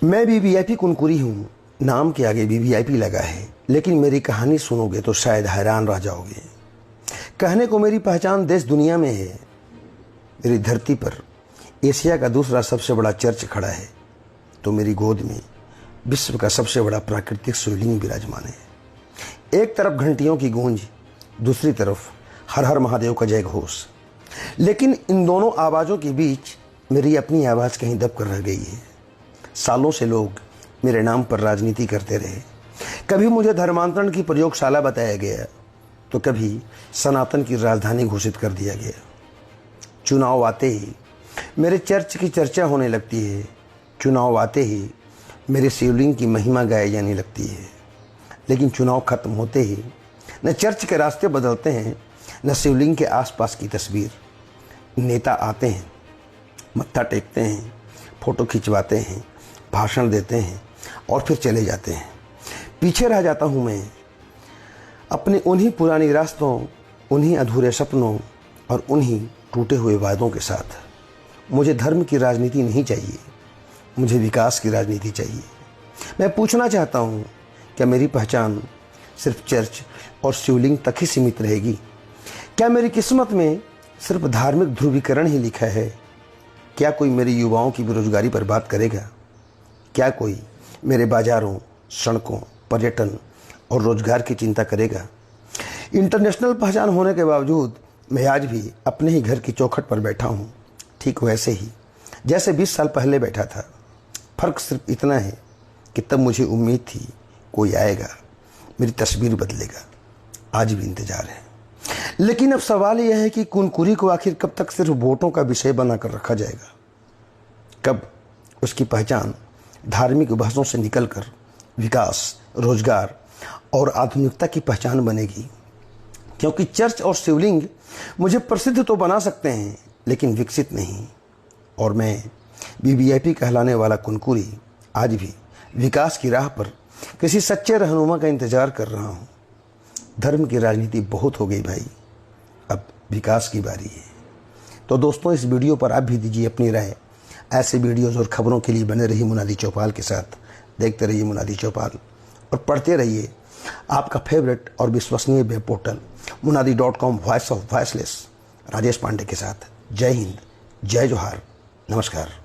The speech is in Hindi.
मैं भी वीआईपी कुनकुरी हूँ, नाम के आगे भी वीआईपी लगा है, लेकिन मेरी कहानी सुनोगे तो शायद हैरान रह जाओगे। कहने को मेरी पहचान देश दुनिया में है। मेरी धरती पर एशिया का दूसरा सबसे बड़ा चर्च खड़ा है, तो मेरी गोद में विश्व का सबसे बड़ा प्राकृतिक शिवलिंग विराजमान है। एक तरफ घंटियों की गूंज, दूसरी तरफ हर हर महादेव का जय घोष। लेकिन इन दोनों आवाज़ों के बीच मेरी अपनी आवाज़ कहीं दब कर रह गई है। सालों से लोग मेरे नाम पर राजनीति करते रहे। कभी मुझे धर्मांतरण की प्रयोगशाला बताया गया, तो कभी सनातन की राजधानी घोषित कर दिया गया। चुनाव आते ही मेरे चर्च की चर्चा होने लगती है। चुनाव आते ही मेरे शिवलिंग की महिमा गाई जाने लगती है। लेकिन चुनाव खत्म होते ही न चर्च के रास्ते बदलते हैं, न शिवलिंग के आसपास की तस्वीर। नेता आते हैं, मत्था टेकते हैं, फोटो खिंचवाते हैं, भाषण देते हैं और फिर चले जाते हैं। पीछे रह जाता हूँ मैं अपने उन्हीं पुरानी रास्तों, उन्हीं अधूरे सपनों और उन्हीं टूटे हुए वादों के साथ। मुझे धर्म की राजनीति नहीं चाहिए, मुझे विकास की राजनीति चाहिए। मैं पूछना चाहता हूँ, क्या मेरी पहचान सिर्फ चर्च और शिवलिंग तक ही सीमित रहेगी? क्या मेरी किस्मत में सिर्फ धार्मिक ध्रुवीकरण ही लिखा है? क्या कोई मेरे युवाओं की बेरोजगारी पर बात करेगा? क्या कोई मेरे बाजारों, सड़कों, पर्यटन और रोजगार की चिंता करेगा? इंटरनेशनल पहचान होने के बावजूद मैं आज भी अपने ही घर की चौखट पर बैठा हूँ, ठीक वैसे ही जैसे 20 साल पहले बैठा था। फर्क सिर्फ इतना है कि तब मुझे उम्मीद थी कोई आएगा, मेरी तस्वीर बदलेगा। आज भी इंतजार है। लेकिन अब सवाल यह है कि कुनकुरी को आखिर कब तक सिर्फ वोटों का विषय बनाकर रखा जाएगा? कब उसकी पहचान धार्मिक बहसों से निकलकर विकास, रोजगार और आधुनिकता की पहचान बनेगी? क्योंकि चर्च और शिवलिंग मुझे प्रसिद्ध तो बना सकते हैं, लेकिन विकसित नहीं। और मैं वीवीआईपी कहलाने वाला कुनकुरी आज भी विकास की राह पर किसी सच्चे रहनुमा का इंतजार कर रहा हूँ। धर्म की राजनीति बहुत हो गई भाई, अब विकास की बारी है। तो दोस्तों, इस वीडियो पर आप भी दीजिए अपनी राय। ऐसे वीडियोज़ और खबरों के लिए बने रहिए मुनादी चौपाल के साथ। देखते रहिए मुनादी चौपाल और पढ़ते रहिए आपका फेवरेट और विश्वसनीय web portal munadi.com, voice of voiceless Rajesh Pandey के साथ। जय हिंद, जय जोहार, नमस्कार।